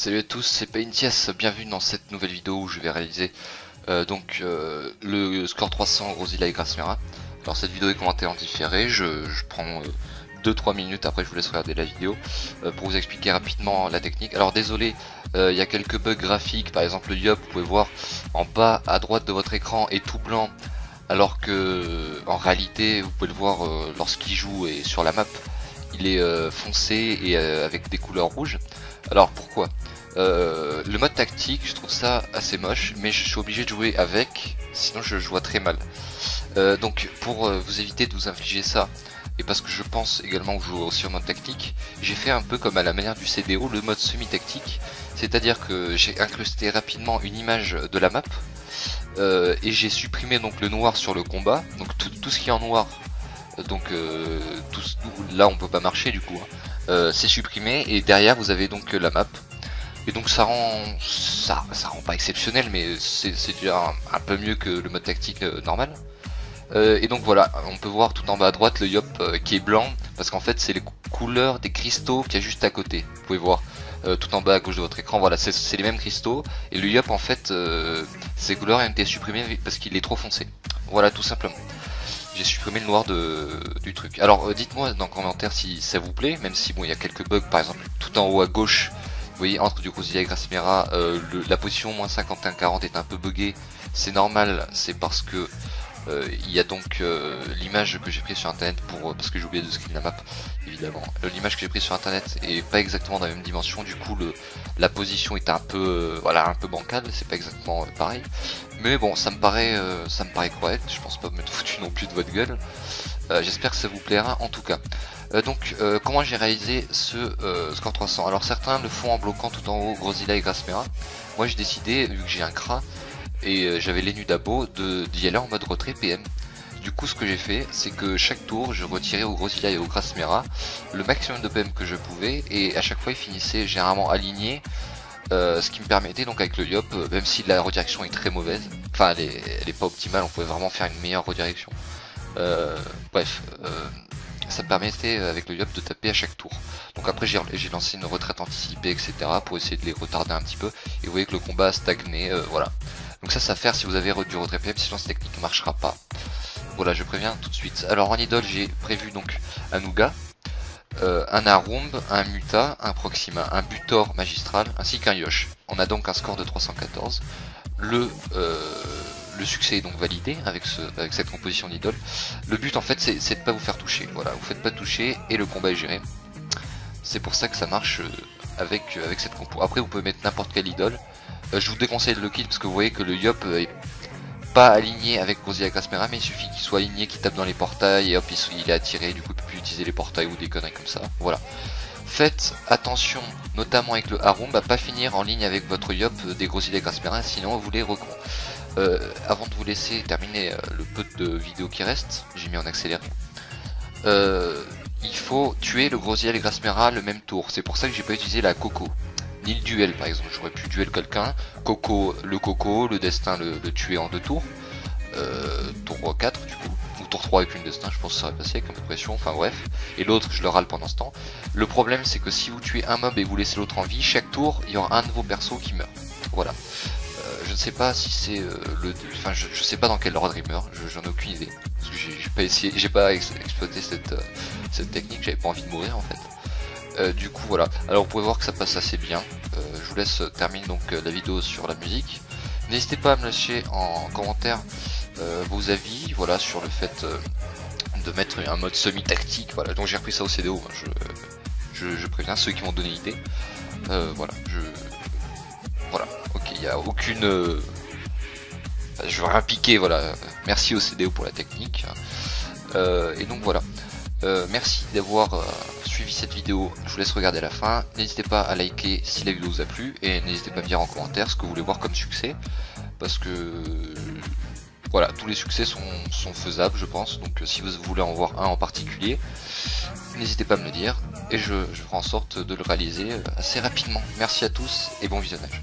Salut à tous, c'est Paintias, bienvenue dans cette nouvelle vidéo où je vais réaliser le score 300 Grozilla et Grasmera. Alors cette vidéo est commentée en différé, je prends 2-3 minutes, après je vous laisse regarder la vidéo pour vous expliquer rapidement la technique. Alors désolé, il y a quelques bugs graphiques, par exemple le Yop, vous pouvez voir en bas à droite de votre écran est tout blanc, alors que en réalité vous pouvez le voir lorsqu'il joue et sur la map il est foncé et avec des couleurs rouges. Alors pourquoi le mode tactique, je trouve ça assez moche, mais je suis obligé de jouer avec, sinon je vois très mal. Donc pour vous éviter de vous infliger ça, et parce que je pense également que je joue aussi en mode tactique, j'ai fait un peu comme à la manière du CDO, le mode semi-tactique, c'est-à-dire que j'ai incrusté rapidement une image de la map, et j'ai supprimé donc le noir sur le combat, donc tout ce qui est en noir, donc là on peut pas marcher du coup, hein. C'est supprimé, et derrière vous avez donc la map. Et donc ça rend pas exceptionnel, mais c'est déjà un peu mieux que le mode tactique normal. Et donc voilà, on peut voir tout en bas à droite le Yop qui est blanc, parce qu'en fait c'est les couleurs des cristaux qu'il y a juste à côté. Vous pouvez voir tout en bas à gauche de votre écran, voilà, c'est les mêmes cristaux. Et le Yop en fait, ces couleurs ont été supprimées parce qu'il est trop foncé. Voilà, tout simplement. J'ai supprimé le noir du truc. Alors dites-moi dans les commentaires si ça vous plaît, même si bon il y a quelques bugs, par exemple tout en haut à gauche. Vous voyez, entre du Grozilla et Grasmera, la position moins 51-40 est un peu buggée. C'est normal, c'est parce que il y a donc l'image que j'ai prise sur internet parce que j'ai oublié de screen la map, évidemment. L'image que j'ai prise sur internet est pas exactement dans la même dimension, du coup la position est un peu voilà, un peu bancale, c'est pas exactement pareil. Mais bon, ça me paraît correct, je pense pas me mettre foutu non plus de votre gueule. J'espère que ça vous plaira en tout cas. Comment j'ai réalisé ce score 300? Alors certains le font en bloquant tout en haut Grozilla et Grasmera. Moi j'ai décidé, vu que j'ai un CRA et j'avais les nus d'abo, d'y aller en mode retrait PM. Du coup ce que j'ai fait, c'est que chaque tour je retirais au Grozilla et au Grasmera le maximum de PM que je pouvais, et à chaque fois ils finissaient généralement alignés, ce qui me permettait donc avec le Yop, même si la redirection est très mauvaise, enfin elle est pas optimale, on pouvait vraiment faire une meilleure redirection. Bref, ça me permettait avec le Yop de taper à chaque tour. Donc après j'ai lancé une retraite anticipée, etc. pour essayer de les retarder un petit peu, et vous voyez que le combat a stagné, voilà. Donc ça à faire si vous avez du retrait PM, sinon cette technique ne marchera pas. Voilà, je préviens tout de suite. Alors en idole j'ai prévu donc un Nougat, un Arumb, un Muta, un Proxima, un Butor magistral, ainsi qu'un Yosh. On a donc un score de 314. Le succès est donc validé avec cette composition d'idole. Le but en fait c'est de pas vous faire toucher, voilà, vous faites pas toucher et le combat est géré. C'est pour ça que ça marche avec cette compo. Après vous pouvez mettre n'importe quelle idole. Je vous déconseille de le kill parce que vous voyez que le Yop est pas aligné avec Grozilla et Grasmera, mais il suffit qu'il soit aligné, qu'il tape dans les portails et hop il est attiré, du coup il peut plus utiliser les portails ou des conneries comme ça. Voilà. Faites attention, notamment avec le Harum, à pas finir en ligne avec votre Yop des Grozilla et Grasmera, sinon vous les recon. Avant de vous laisser terminer le peu de vidéos qui reste, j'ai mis en accéléré. Il faut tuer le Grozilla et Grasmera le même tour. C'est pour ça que j'ai pas utilisé la Coco, ni le duel par exemple. J'aurais pu duel quelqu'un, le destin le tuer en 2 tours. Tour 4 du coup, ou tour 3 avec une destin, je pense que ça aurait passé avec un peu de pression, enfin bref. Et l'autre je le râle pendant ce temps. Le problème c'est que si vous tuez un mob et vous laissez l'autre en vie, chaque tour il y aura un de vos persos qui meurt. Voilà. Je ne sais pas si c'est enfin je sais pas dans quel ordre il meurt, j'en ai aucune idée. Parce que j'ai pas exploité cette technique, j'avais pas envie de mourir en fait. Du coup voilà, alors vous pouvez voir que ça passe assez bien. Je vous laisse terminer donc la vidéo sur la musique. N'hésitez pas à me lâcher en commentaire vos avis, voilà, sur le fait de mettre un mode semi-tactique, voilà. Donc j'ai repris ça au CDO, hein. Je préviens ceux qui m'ont donné l'idée. Voilà, voilà, ok, il n'y a aucune... je veux rien piquer, voilà. Merci au CDO pour la technique. Et donc voilà. Merci d'avoir suivi cette vidéo, je vous laisse regarder à la fin. N'hésitez pas à liker si la vidéo vous a plu, et n'hésitez pas à me dire en commentaire ce que vous voulez voir comme succès, parce que voilà, tous les succès sont faisables je pense, donc si vous voulez en voir un en particulier, n'hésitez pas à me le dire, et je ferai en sorte de le réaliser assez rapidement. Merci à tous et bon visionnage.